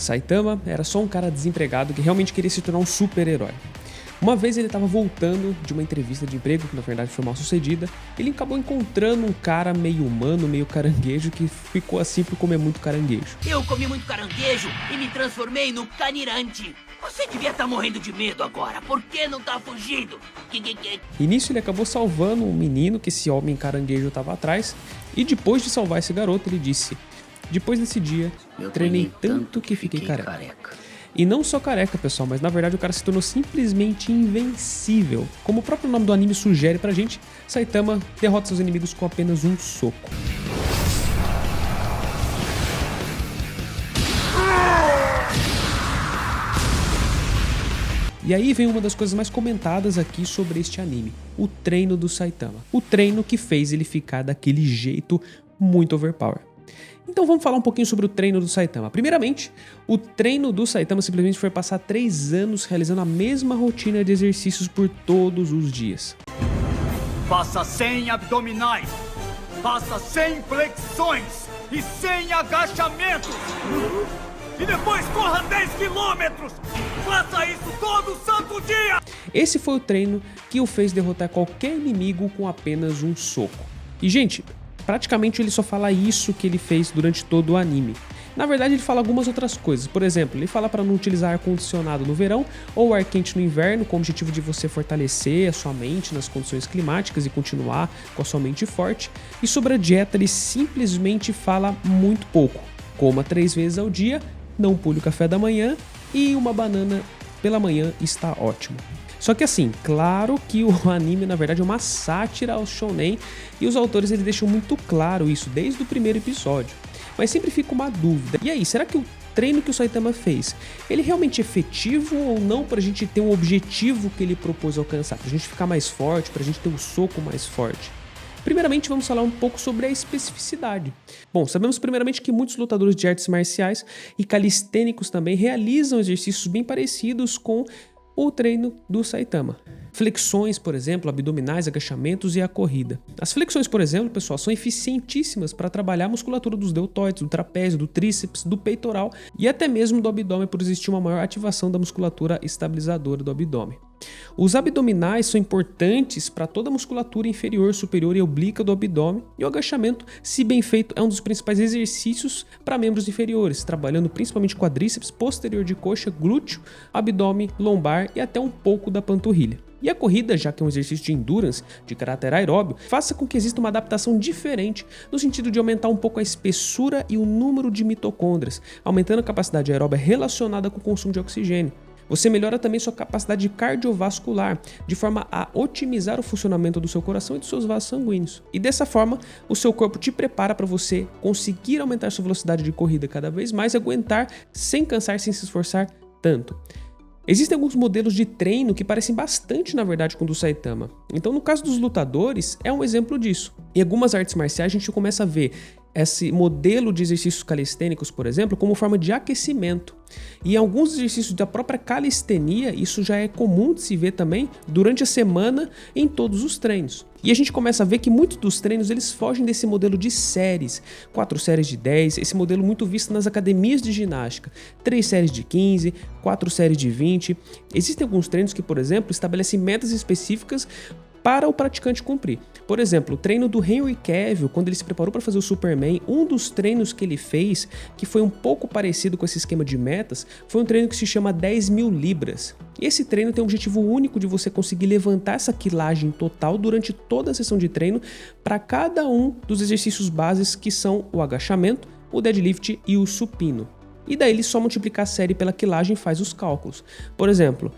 Saitama era só um cara desempregado que realmente queria se tornar um super-herói. Uma vez ele estava voltando de uma entrevista de emprego, que na verdade foi mal sucedida, ele acabou encontrando um cara meio humano, meio caranguejo, que ficou assim por comer muito caranguejo. Eu comi muito caranguejo e me transformei no Canirante. Você devia estar morrendo de medo agora, por que não tá fugindo? E nisso ele acabou salvando um menino que esse homem caranguejo estava atrás, e depois de salvar esse garoto ele disse: depois desse dia, eu treinei tanto que fiquei careca. E não só careca, pessoal, mas na verdade o cara se tornou simplesmente invencível. Como o próprio nome do anime sugere pra gente, Saitama derrota seus inimigos com apenas um soco. E aí vem uma das coisas mais comentadas aqui sobre este anime, o treino do Saitama. O treino que fez ele ficar daquele jeito muito overpower. Então vamos falar um pouquinho sobre o treino do Saitama. Primeiramente, o treino do Saitama simplesmente foi passar 3 anos realizando a mesma rotina de exercícios por todos os dias. Faça 100 abdominais, faça 100 flexões e 100 agachamentos. E depois corra 10 quilômetros. Faça isso todo santo dia. Esse foi o treino que o fez derrotar qualquer inimigo com apenas um soco. E gente, praticamente ele só fala isso que ele fez durante todo o anime. Na verdade ele fala algumas outras coisas, por exemplo, ele fala para não utilizar ar-condicionado no verão ou ar quente no inverno, com o objetivo de você fortalecer a sua mente nas condições climáticas e continuar com a sua mente forte. E sobre a dieta ele simplesmente fala muito pouco. Coma 3 vezes ao dia, não pule o café da manhã e uma banana pela manhã está ótimo. Só que assim, claro que o anime na verdade é uma sátira ao shounen e os autores eles deixam muito claro isso desde o primeiro episódio. Mas sempre fica uma dúvida, e aí, será que o treino que o Saitama fez, ele é realmente efetivo ou não pra gente ter um objetivo que ele propôs alcançar? Pra gente ficar mais forte, pra gente ter um soco mais forte? Primeiramente, vamos falar um pouco sobre a especificidade. Bom, sabemos primeiramente que muitos lutadores de artes marciais e calistênicos também realizam exercícios bem parecidos com o treino do Saitama. Flexões, por exemplo, abdominais, agachamentos e a corrida. As flexões, por exemplo, pessoal, são eficientíssimas para trabalhar a musculatura dos deltoides, do trapézio, do tríceps, do peitoral e até mesmo do abdômen, por existir uma maior ativação da musculatura estabilizadora do abdômen. Os abdominais são importantes para toda a musculatura inferior, superior e oblíqua do abdômen, e o agachamento, se bem feito, é um dos principais exercícios para membros inferiores, trabalhando principalmente quadríceps, posterior de coxa, glúteo, abdômen, lombar e até um pouco da panturrilha. E a corrida, já que é um exercício de endurance, de caráter aeróbio, faça com que exista uma adaptação diferente no sentido de aumentar um pouco a espessura e o número de mitocôndrias, aumentando a capacidade aeróbia relacionada com o consumo de oxigênio. Você melhora também sua capacidade cardiovascular, de forma a otimizar o funcionamento do seu coração e dos seus vasos sanguíneos. E dessa forma, o seu corpo te prepara para você conseguir aumentar sua velocidade de corrida cada vez mais e aguentar sem cansar, sem se esforçar tanto. Existem alguns modelos de treino que parecem bastante, na verdade, com o do Saitama. Então, no caso dos lutadores, é um exemplo disso. Em algumas artes marciais, a gente começa a ver esse modelo de exercícios calistênicos, por exemplo, como forma de aquecimento. E em alguns exercícios da própria calistenia, isso já é comum de se ver também durante a semana em todos os treinos. E a gente começa a ver que muitos dos treinos eles fogem desse modelo de séries, 4 séries de 10, esse modelo muito visto nas academias de ginástica, 3 séries de 15, 4 séries de 20. Existem alguns treinos que, por exemplo, estabelecem metas específicas para o praticante cumprir. Por exemplo, o treino do Henry Cavill, quando ele se preparou para fazer o Superman, um dos treinos que ele fez, que foi um pouco parecido com esse esquema de metas, foi um treino que se chama 10.000 libras. E esse treino tem o objetivo único de você conseguir levantar essa quilagem total durante toda a sessão de treino para cada um dos exercícios bases que são o agachamento, o deadlift e o supino. E daí ele só multiplicar a série pela quilagem e faz os cálculos. Por exemplo,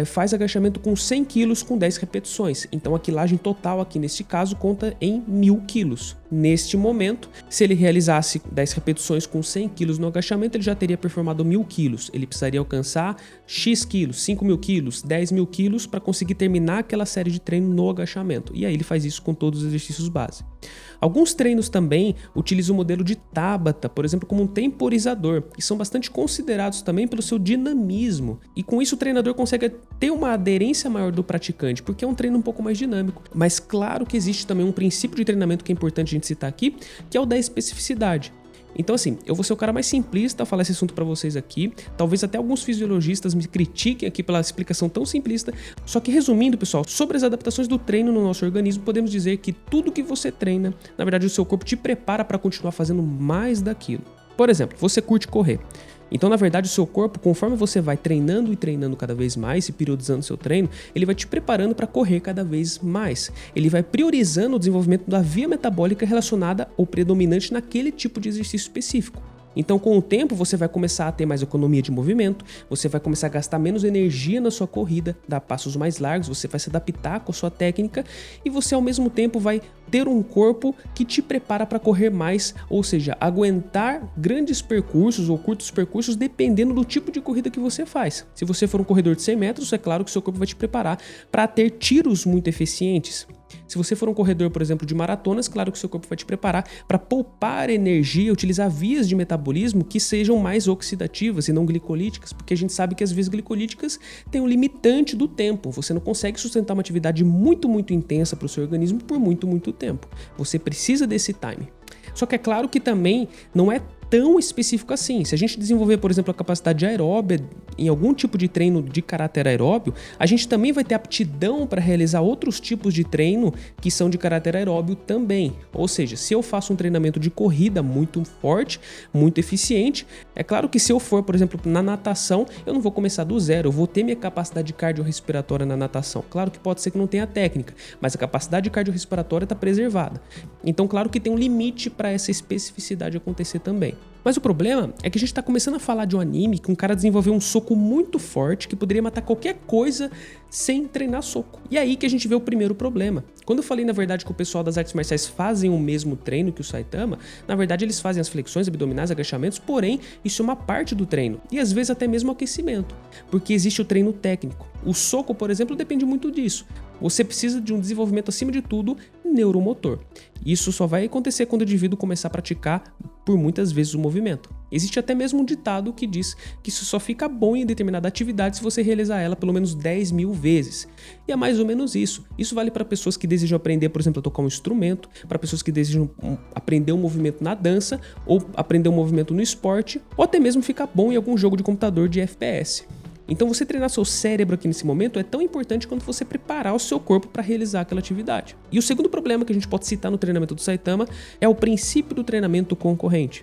faz agachamento com 100 kg com 10 repetições. Então a quilagem total aqui neste caso conta em 1.000 kg. Neste momento, se ele realizasse 10 repetições com 100 kg no agachamento, ele já teria performado 1.000 kg. Ele precisaria alcançar X quilos, 5.000 kg, 10.000 kg para conseguir terminar aquela série de treino no agachamento. E aí ele faz isso com todos os exercícios base. Alguns treinos também utilizam o modelo de Tabata, por exemplo, como um temporizador, e são bastante considerados também pelo seu dinamismo. E com isso o treinador consegue ter uma aderência maior do praticante, porque é um treino um pouco mais dinâmico. Mas claro que existe também um princípio de treinamento que é importante a gente citar aqui, que é o da especificidade. Então assim, eu vou ser o cara mais simplista a falar esse assunto pra vocês aqui. Talvez até alguns fisiologistas me critiquem aqui pela explicação tão simplista. Só que resumindo, pessoal, sobre as adaptações do treino no nosso organismo, podemos dizer que tudo que você treina, na verdade o seu corpo te prepara para continuar fazendo mais daquilo. Por exemplo, você curte correr. Então, na verdade, o seu corpo, conforme você vai treinando e treinando cada vez mais e periodizando seu treino, ele vai te preparando para correr cada vez mais. Ele vai priorizando o desenvolvimento da via metabólica relacionada ou predominante naquele tipo de exercício específico. Então, com o tempo, você vai começar a ter mais economia de movimento, você vai começar a gastar menos energia na sua corrida, dar passos mais largos, você vai se adaptar com a sua técnica e você, ao mesmo tempo, vai ter um corpo que te prepara para correr mais, ou seja, aguentar grandes percursos ou curtos percursos dependendo do tipo de corrida que você faz. Se você for um corredor de 100 metros, é claro que seu corpo vai te preparar para ter tiros muito eficientes. Se você for um corredor, por exemplo, de maratonas, claro que o seu corpo vai te preparar para poupar energia, utilizar vias de metabolismo que sejam mais oxidativas e não glicolíticas, porque a gente sabe que as vias glicolíticas têm um limitante do tempo. Você não consegue sustentar uma atividade muito intensa para o seu organismo por muito tempo. Você precisa desse time. Só que é claro que também não é tão específico assim. Se a gente desenvolver, por exemplo, a capacidade aeróbia em algum tipo de treino de caráter aeróbio, a gente também vai ter aptidão para realizar outros tipos de treino que são de caráter aeróbio também. Ou seja, se eu faço um treinamento de corrida muito forte, muito eficiente, é claro que se eu for, por exemplo, na natação, eu não vou começar do zero, eu vou ter minha capacidade cardiorrespiratória na natação. Claro que pode ser que não tenha técnica, mas a capacidade cardiorrespiratória está preservada. Então, claro que tem um limite para essa especificidade acontecer também. Mas o problema é que a gente está começando a falar de um anime que um cara desenvolveu um soco muito forte que poderia matar qualquer coisa sem treinar soco. E é aí que a gente vê o primeiro problema. Quando eu falei, na verdade, que o pessoal das artes marciais fazem o mesmo treino que o Saitama, na verdade eles fazem as flexões abdominais, agachamentos, porém isso é uma parte do treino e às vezes até mesmo aquecimento, porque existe o treino técnico. O soco, por exemplo, depende muito disso. Você precisa de um desenvolvimento, acima de tudo, neuromotor. Isso só vai acontecer quando o indivíduo começar a praticar por muitas vezes o movimento. Existe até mesmo um ditado que diz que isso só fica bom em determinada atividade se você realizar ela pelo menos 10.000 vezes. E é mais ou menos isso. Isso vale para pessoas que desejam aprender, por exemplo, a tocar um instrumento, para pessoas que desejam aprender um movimento na dança, ou aprender um movimento no esporte, ou até mesmo ficar bom em algum jogo de computador de FPS. Então você treinar seu cérebro aqui nesse momento é tão importante quanto você preparar o seu corpo para realizar aquela atividade. E o segundo problema que a gente pode citar no treinamento do Saitama é o princípio do treinamento concorrente.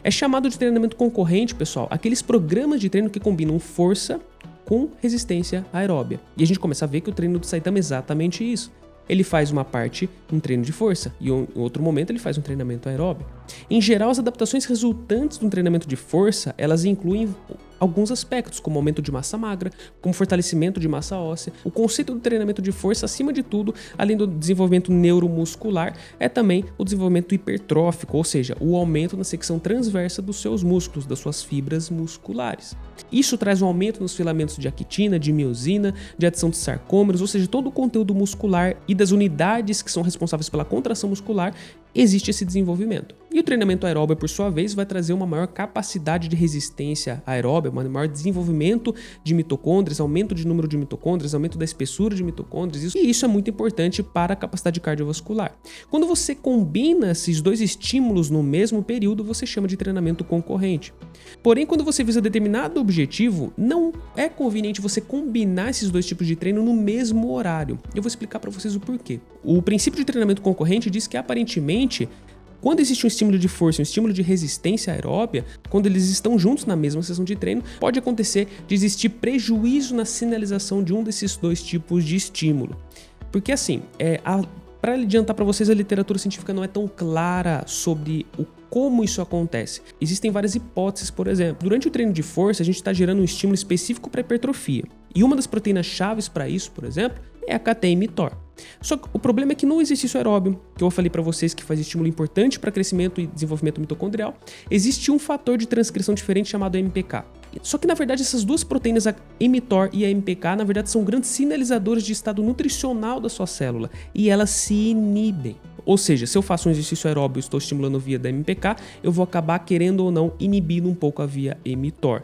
É chamado de treinamento concorrente, pessoal, aqueles programas de treino que combinam força com resistência aeróbia. E a gente começa a ver que o treino do Saitama é exatamente isso. Ele faz uma parte, um treino de força, e em outro momento ele faz um treinamento aeróbio. Em geral, as adaptações resultantes de um treinamento de força, elas incluem alguns aspectos, como aumento de massa magra, como fortalecimento de massa óssea. O conceito do treinamento de força, acima de tudo, além do desenvolvimento neuromuscular, é também o desenvolvimento hipertrófico, ou seja, o aumento na secção transversa dos seus músculos, das suas fibras musculares. Isso traz um aumento nos filamentos de actina, de miosina, de adição de sarcômeros, ou seja, todo o conteúdo muscular e das unidades que são responsáveis pela contração muscular, existe esse desenvolvimento. E o treinamento aeróbio, por sua vez, vai trazer uma maior capacidade de resistência aeróbia, um maior desenvolvimento de mitocôndrias, aumento de número de mitocôndrias, aumento da espessura de mitocôndrias, e isso é muito importante para a capacidade cardiovascular. Quando você combina esses dois estímulos no mesmo período, você chama de treinamento concorrente. Porém, quando você visa determinado objetivo, não é conveniente você combinar esses dois tipos de treino no mesmo horário. Eu vou explicar para vocês o porquê. O princípio de treinamento concorrente diz que, aparentemente, quando existe um estímulo de força e um estímulo de resistência aeróbia, quando eles estão juntos na mesma sessão de treino, pode acontecer de existir prejuízo na sinalização de um desses dois tipos de estímulo. Porque assim, para adiantar para vocês, a literatura científica não é tão clara sobre como isso acontece. Existem várias hipóteses, por exemplo. Durante o treino de força, a gente está gerando um estímulo específico para hipertrofia. E uma das proteínas chaves para isso, por exemplo, é a catein-mTOR. Só que o problema é que no exercício aeróbio, que eu falei para vocês que faz estímulo importante para crescimento e desenvolvimento mitocondrial, existe um fator de transcrição diferente chamado MPK. Só que na verdade essas duas proteínas, a mTOR e a MPK, na verdade são grandes sinalizadores de estado nutricional da sua célula e elas se inibem. Ou seja, se eu faço um exercício aeróbio e estou estimulando via da MPK, eu vou acabar querendo ou não inibindo um pouco a via mTOR.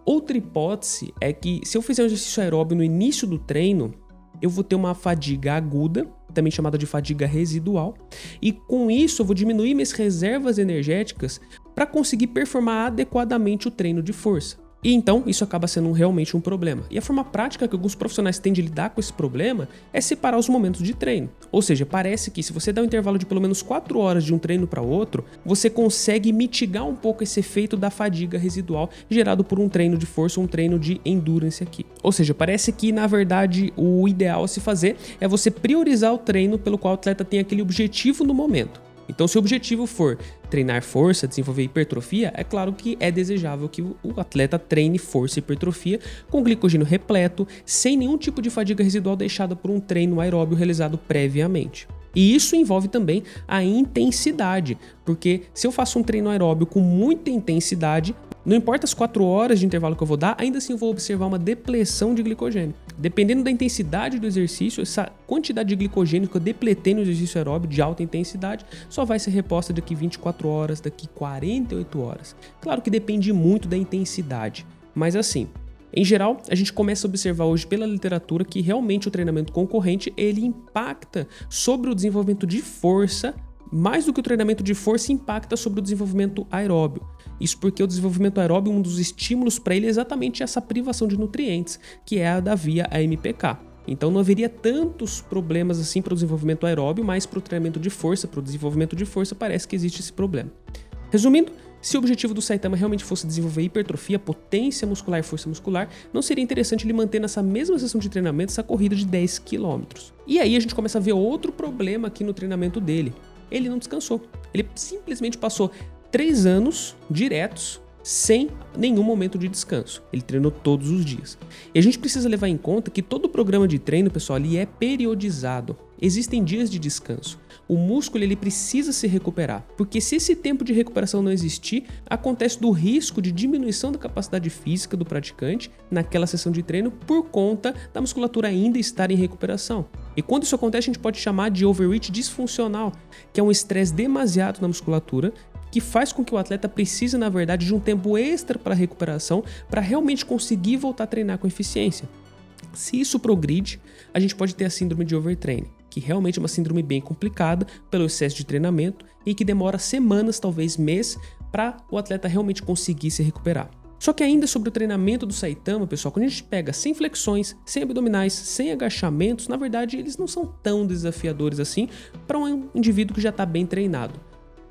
Outra hipótese é que se eu fizer um exercício aeróbio no início do treino, eu vou ter uma fadiga aguda também chamada de fadiga residual, e com isso eu vou diminuir minhas reservas energéticas para conseguir performar adequadamente o treino de força. E então isso acaba sendo realmente um problema. E a forma prática que alguns profissionais têm de lidar com esse problema é separar os momentos de treino. Ou seja, parece que se você dá um intervalo de pelo menos 4 horas de um treino para outro, você consegue mitigar um pouco esse efeito da fadiga residual gerado por um treino de força, um treino de endurance aqui. Ou seja, parece que na verdade o ideal a se fazer é você priorizar o treino pelo qual o atleta tem aquele objetivo no momento. Então, se o objetivo for treinar força, desenvolver hipertrofia, é claro que é desejável que o atleta treine força e hipertrofia com glicogênio repleto, sem nenhum tipo de fadiga residual deixada por um treino aeróbio realizado previamente. E isso envolve também a intensidade, porque se eu faço um treino aeróbio com muita intensidade, não importa as 4 horas de intervalo que eu vou dar, ainda assim eu vou observar uma depleção de glicogênio. Dependendo da intensidade do exercício, essa quantidade de glicogênio que eu depletei no exercício aeróbio de alta intensidade só vai ser reposta daqui 24 horas, daqui 48 horas. Claro que depende muito da intensidade, mas assim, em geral, a gente começa a observar hoje pela literatura que realmente o treinamento concorrente ele impacta sobre o desenvolvimento de força, mais do que o treinamento de força impacta sobre o desenvolvimento aeróbio. Isso porque o desenvolvimento aeróbio, um dos estímulos para ele é exatamente essa privação de nutrientes, que é a da via AMPK. Então não haveria tantos problemas assim para o desenvolvimento aeróbio, mas para o treinamento de força, para o desenvolvimento de força, parece que existe esse problema. Resumindo, se o objetivo do Saitama realmente fosse desenvolver hipertrofia, potência muscular e força muscular, não seria interessante ele manter nessa mesma sessão de treinamento essa corrida de 10 km. E aí a gente começa a ver outro problema aqui no treinamento dele. Ele não descansou. Ele simplesmente passou 3 anos diretos sem nenhum momento de descanso. Ele treinou todos os dias. E a gente precisa levar em conta que todo programa de treino, pessoal, ele é periodizado. Existem dias de descanso. O músculo ele precisa se recuperar, porque se esse tempo de recuperação não existir, acontece do risco de diminuição da capacidade física do praticante naquela sessão de treino por conta da musculatura ainda estar em recuperação. E quando isso acontece, a gente pode chamar de overreach disfuncional, que é um estresse demasiado na musculatura, que faz com que o atleta precise, na verdade, de um tempo extra para recuperação para realmente conseguir voltar a treinar com eficiência. Se isso progride, a gente pode ter a síndrome de overtraining, que realmente é uma síndrome bem complicada pelo excesso de treinamento e que demora semanas, talvez mês, para o atleta realmente conseguir se recuperar. Só que ainda sobre o treinamento do Saitama, pessoal, quando a gente pega sem flexões, sem abdominais, sem agachamentos, na verdade eles não são tão desafiadores assim para um indivíduo que já está bem treinado.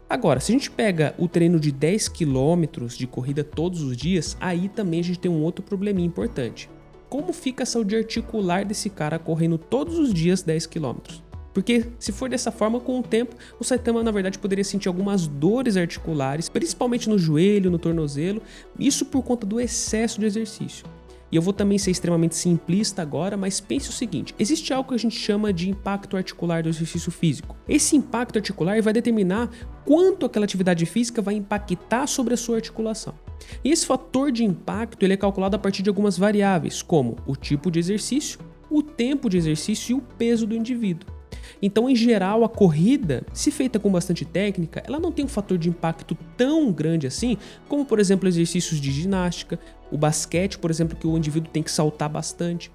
Agora, se a gente pega o treino de 10 km de corrida todos os dias, aí também a gente tem um outro probleminha importante. Como fica a saúde articular desse cara correndo todos os dias 10 km? Porque se for dessa forma, com o tempo, o Saitama na verdade poderia sentir algumas dores articulares, principalmente no joelho, no tornozelo, isso por conta do excesso de exercício. E eu vou também ser extremamente simplista agora, mas pense o seguinte, existe algo que a gente chama de impacto articular do exercício físico. Esse impacto articular vai determinar quanto aquela atividade física vai impactar sobre a sua articulação. E esse fator de impacto ele é calculado a partir de algumas variáveis, como o tipo de exercício, o tempo de exercício e o peso do indivíduo. Então, em geral, a corrida, se feita com bastante técnica, ela não tem um fator de impacto tão grande assim, como, por exemplo, exercícios de ginástica, o basquete, por exemplo, que o indivíduo tem que saltar bastante.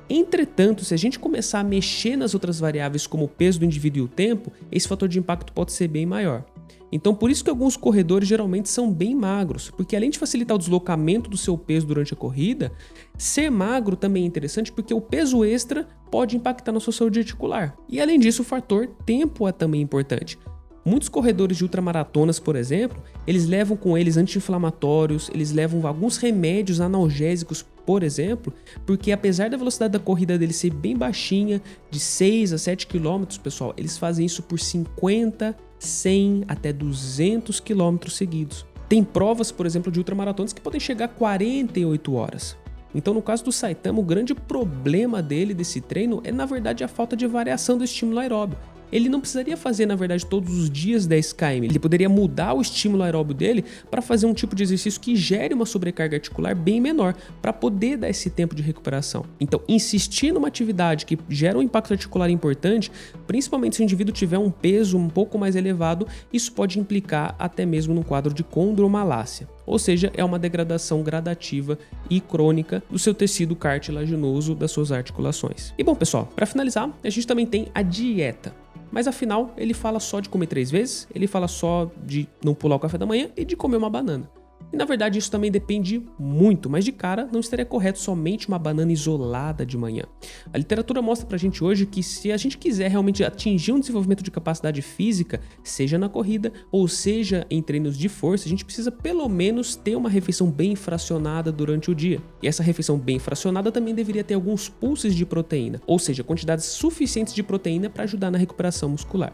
Entretanto, se a gente começar a mexer nas outras variáveis, como o peso do indivíduo e o tempo, esse fator de impacto pode ser bem maior. Então, por isso que alguns corredores geralmente são bem magros, porque além de facilitar o deslocamento do seu peso durante a corrida, ser magro também é interessante porque o peso extra pode impactar na sua saúde articular. E além disso, o fator tempo é também importante. Muitos corredores de ultramaratonas, por exemplo, eles levam com eles anti-inflamatórios, eles levam alguns remédios analgésicos, por exemplo, porque apesar da velocidade da corrida deles ser bem baixinha, de 6 a 7 km, pessoal, eles fazem isso por 50, 100 até 200 km seguidos. Tem provas, por exemplo, de ultramaratonas que podem chegar a 48 horas. Então, no caso do Saitama, o grande problema desse treino é, na verdade, a falta de variação do estímulo aeróbio. ele não precisaria fazer, na verdade, todos os dias 10 km. Ele poderia mudar o estímulo aeróbio dele para fazer um tipo de exercício que gere uma sobrecarga articular bem menor, para poder dar esse tempo de recuperação. Então, insistir numa atividade que gera um impacto articular importante, principalmente se o indivíduo tiver um peso um pouco mais elevado, isso pode implicar até mesmo num quadro de condromalácia. Ou seja, é uma degradação gradativa e crônica do seu tecido cartilaginoso das suas articulações. E bom, pessoal, para finalizar, a gente também tem a dieta. Mas afinal, ele fala só de comer 3 vezes, ele fala só de não pular o café da manhã e de comer uma banana. E na verdade isso também depende muito, mas de cara não estaria correto somente uma banana isolada de manhã. A literatura mostra pra gente hoje que se a gente quiser realmente atingir um desenvolvimento de capacidade física, seja na corrida ou seja em treinos de força, a gente precisa pelo menos ter uma refeição bem fracionada durante o dia. E essa refeição bem fracionada também deveria ter alguns pulses de proteína, ou seja, quantidades suficientes de proteína para ajudar na recuperação muscular.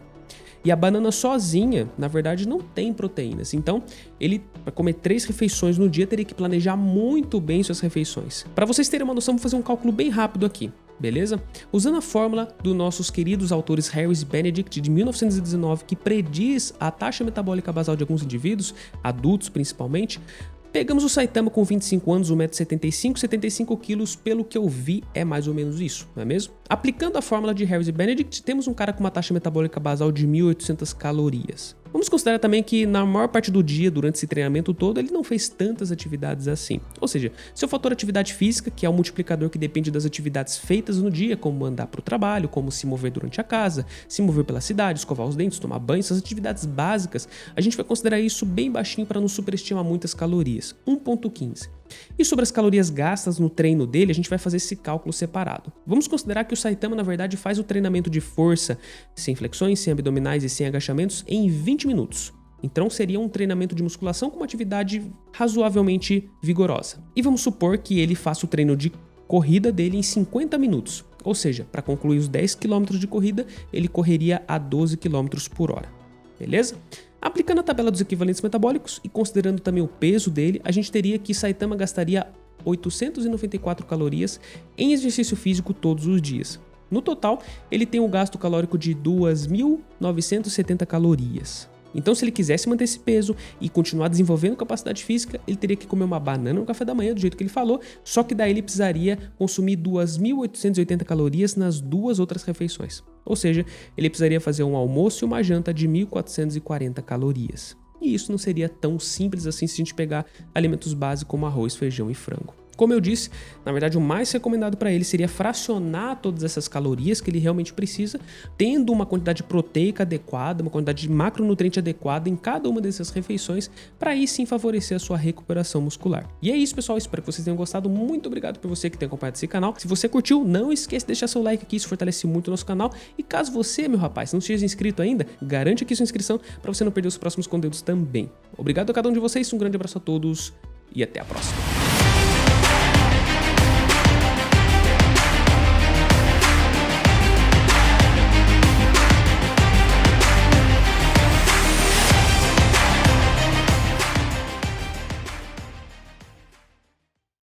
E a banana sozinha, na verdade, não tem proteínas. Então, ele, para comer 3 refeições no dia, teria que planejar muito bem suas refeições. Para vocês terem uma noção, vou fazer um cálculo bem rápido aqui, beleza? Usando a fórmula dos nossos queridos autores Harris e Benedict, de 1919, que prediz a taxa metabólica basal de alguns indivíduos, adultos principalmente, pegamos o Saitama com 25 anos, 1,75 m, 75 kg, pelo que eu vi é mais ou menos isso, não é mesmo? Aplicando a fórmula de Harris e Benedict, temos um cara com uma taxa metabólica basal de 1.800 calorias. Vamos considerar também que na maior parte do dia, durante esse treinamento todo, ele não fez tantas atividades assim. Ou seja, seu fator atividade física, que é o multiplicador que depende das atividades feitas no dia, como andar para o trabalho, como se mover durante a casa, se mover pela cidade, escovar os dentes, tomar banho, essas atividades básicas, a gente vai considerar isso bem baixinho para não superestimar muitas calorias, 1,15. E sobre as calorias gastas no treino dele, a gente vai fazer esse cálculo separado. Vamos considerar que o Saitama, na verdade, faz o treinamento de força sem flexões, sem abdominais e sem agachamentos em 20 minutos. Então seria um treinamento de musculação com uma atividade razoavelmente vigorosa. E vamos supor que ele faça o treino de corrida dele em 50 minutos. Ou seja, para concluir os 10 km de corrida, ele correria a 12 km por hora. Beleza? Aplicando a tabela dos equivalentes metabólicos e considerando também o peso dele, a gente teria que Saitama gastaria 894 calorias em exercício físico todos os dias. No total, ele tem um gasto calórico de 2.970 calorias. Então, se ele quisesse manter esse peso e continuar desenvolvendo capacidade física, ele teria que comer uma banana no café da manhã, do jeito que ele falou, só que daí ele precisaria consumir 2.880 calorias nas 2 outras refeições. Ou seja, ele precisaria fazer um almoço e uma janta de 1.440 calorias. E isso não seria tão simples assim se a gente pegar alimentos básicos como arroz, feijão e frango. Como eu disse, na verdade o mais recomendado para ele seria fracionar todas essas calorias que ele realmente precisa, tendo uma quantidade proteica adequada, uma quantidade de macronutriente adequada em cada uma dessas refeições, para aí sim favorecer a sua recuperação muscular. E é isso, pessoal, espero que vocês tenham gostado, muito obrigado por você que tem acompanhado esse canal. Se você curtiu, não esqueça de deixar seu like aqui, isso fortalece muito o nosso canal. E caso você, meu rapaz, não esteja inscrito ainda, garante aqui sua inscrição para você não perder os próximos conteúdos também. Obrigado a cada um de vocês, um grande abraço a todos e até a próxima.